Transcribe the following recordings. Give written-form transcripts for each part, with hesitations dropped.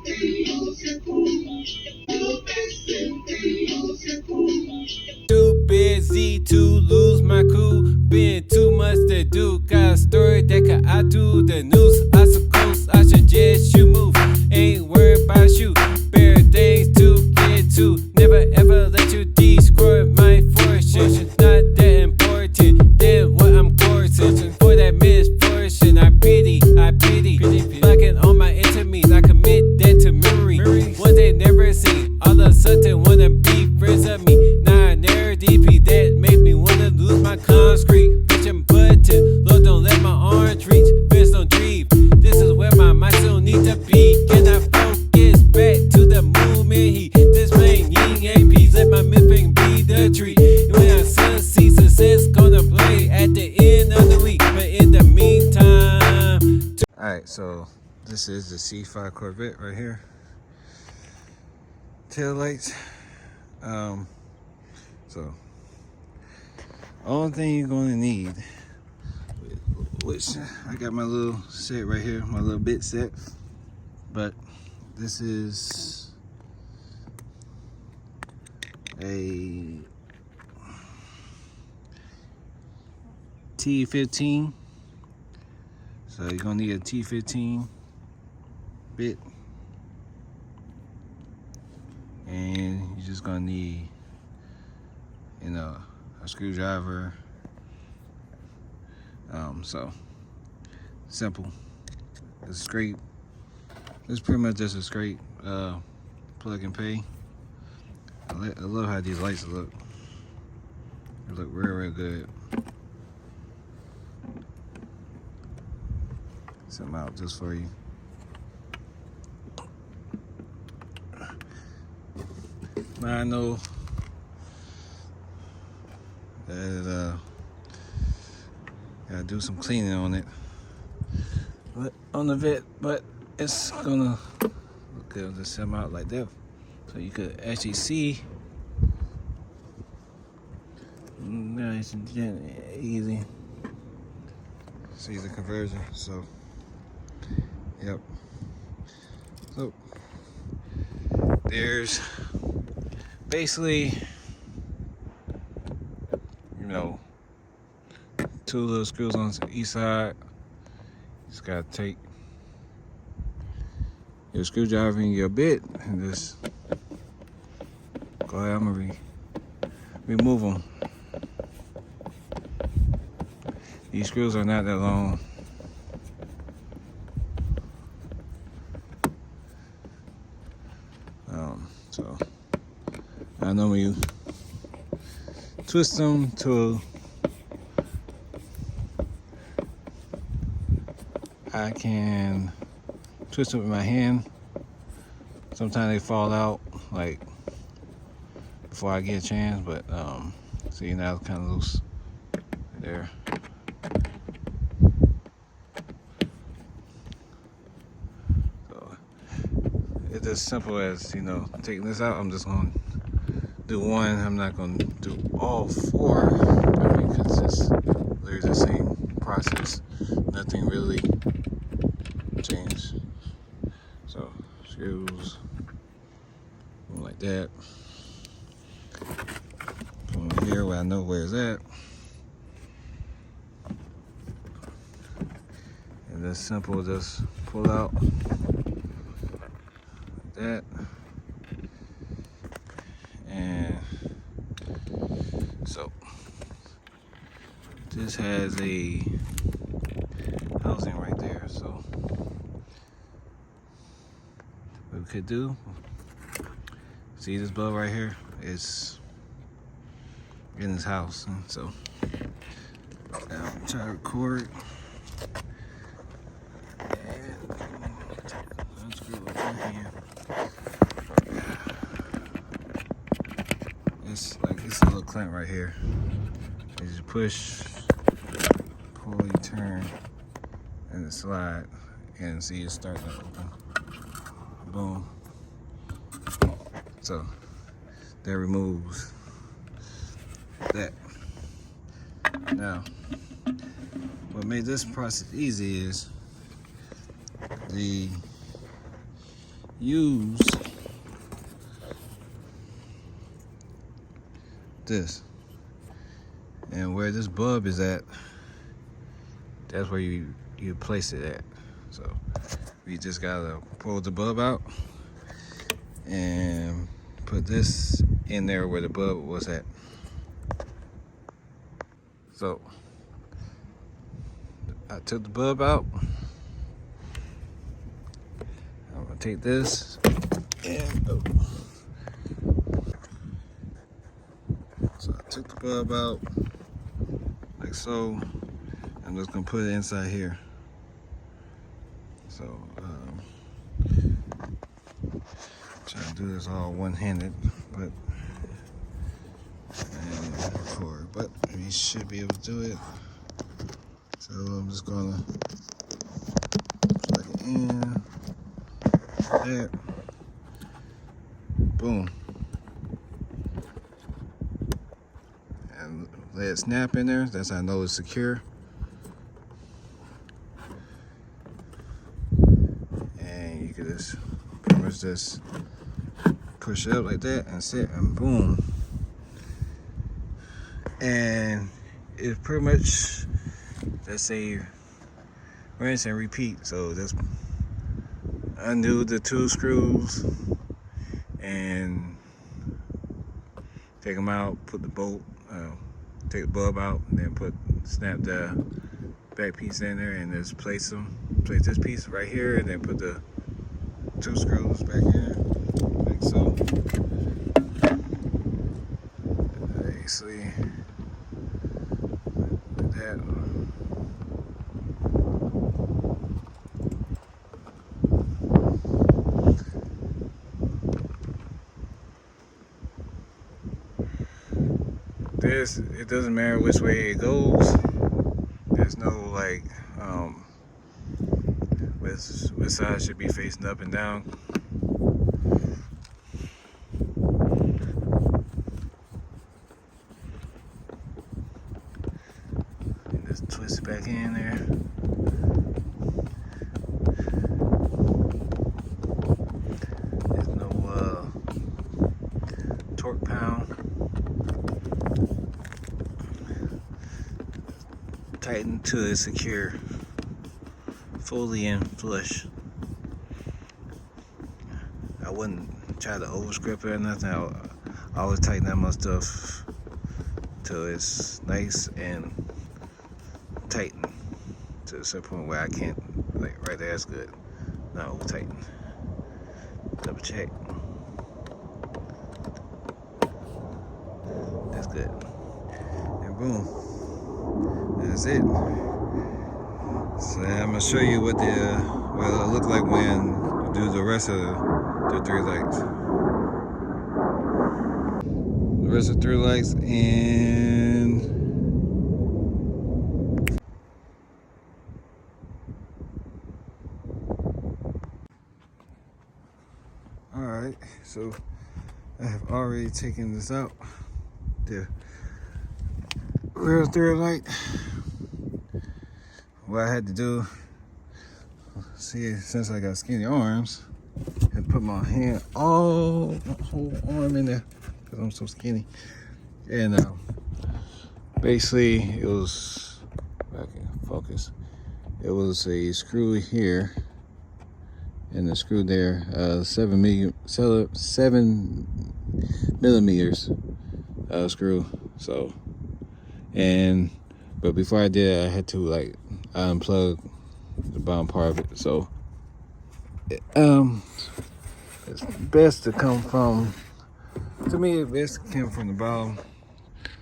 Too busy to lose my cool. Been too much to do. Got a story that could I do the news. I suppose I suggest you move. Ain't worried about you. Bare things to get to. Never ever let you destroy my fortune. Not that important. Then what I'm courting for that misfortune. I pity. Blocking all my enemies. I commit that to memory. One they never seen. All of a sudden wanna be friends of me. Nah, never DP that make me wanna lose my concrete. Bitch, I'm button. Lord, don't let my arms reach. Fist don't dream. This is where my mind still need to be. Can I focus back to the movement? He this man ying ain't peace. Let my midfinger be the treat. When I see success gonna play at the end of the week. But in the meantime. Alright, so this is the C5 Corvette right here. Tail lights. So only thing you're gonna need, which I got my little set right here, my little bit set, but this is a T15. So you're gonna need a T15 bit, and you're just gonna need, you know, a screwdriver. So simple. It's straight. It's pretty much just a straight plug and play. I love how these lights look. They look real good. Some out just for you. But I know that gotta do some cleaning on it, but on the vet. But it's gonna look good. Just set them out like that, so you could actually see. Nice and easy. See the conversion. So, yep. So there's basically, you know, two little screws on each side. Just gotta take your screwdriver and your bit and just go ahead. I'm gonna remove them. These screws are not that long. So I know when you twist them to, I can twist them with my hand. Sometimes they fall out like before I get a chance, but see, now it's kind of loose there. So it's as simple as, you know, taking this out. I'm just going to do one. I'm not going to do all four, because it's literally the same process. Nothing really changed. So screws like that. From here where I know where it's at. And it's simple, just pull out like that. And so this has a housing right there. So what we could do, see this bulb right here is in this house. So now I'm trying to record. It's like, it's a little clamp right here. You just push, pull, you turn, and it slide, and see it start to open. Boom. So that removes that. Now, what made this process easy is use this, and where this bulb is at, that's where you place it at. So we just gotta pull the bulb out and put this in there where the bulb was at. So I took the bulb out. I'm gonna take this and so I took the bulb out like so. I'm just gonna put it inside here. So trying to do this all one-handed, but we should be able to do it. So I'm just gonna plug it in there. Boom. And let it snap in there. That's how I know it's secure. And you can just pretty much just push it up like that and sit, and boom. And it's pretty much, let's say, rinse and repeat. So just undo the 2 screws and take them out, put the bolt, take the bulb out, and then snap the back piece in there, and just place this piece right here, and then put the 2 screws back in, like so. Basically, like that. It doesn't matter which way it goes. There's no like which side should be facing up and down. And just twist it back in there. There's no torque pound. Tighten till it's secure, fully in flush. I wouldn't try to overscript it or nothing. I always tighten that much stuff till it's nice and tighten to a certain point where I can't, like right there, that's good. Not over tighten. Double check. That's good. And boom. That's it. So I'm gonna show you what it'll look like when you do the rest of the 3 lights. The rest of 3 lights, and all right. So I have already taken this out. The rear 3rd light. What I had to do, see, since I got skinny arms, I had to put my hand, my whole arm in there, because I'm so skinny. And basically, it was, if I can focus, it was a screw here, and the screw there, 7 millimeters screw. So, but before I did, I had to like unplug the bottom part of it. So it's best to come from, to me, it's best to come from the bottom.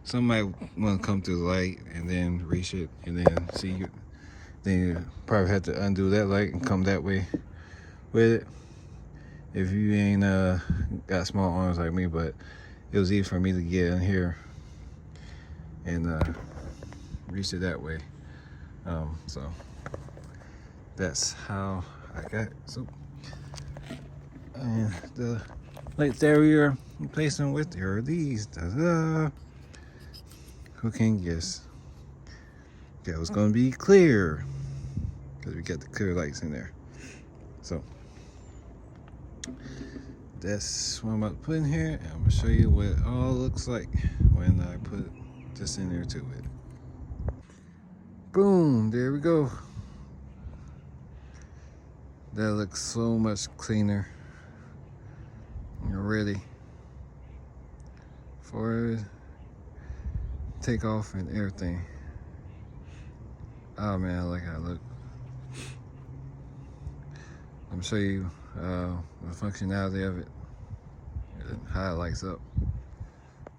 Some might want to come through the light and then reach it, and then see you. Then you probably have to undo that light and come that way with it. If you ain't got small arms like me, but it was easy for me to get in here and reach it that way. So that's how I got it. So, and the lights that we are replacing with are these. Who can guess? Yeah, it was gonna be clear because we got the clear lights in there. So That's what I'm about to put in here, and I'm gonna show you what it all looks like when I put this in there to it. Boom, there we go. That looks so much cleaner and ready for takeoff and everything. Oh man, I like how it looks. I'm gonna show you the functionality of it and how it lights up.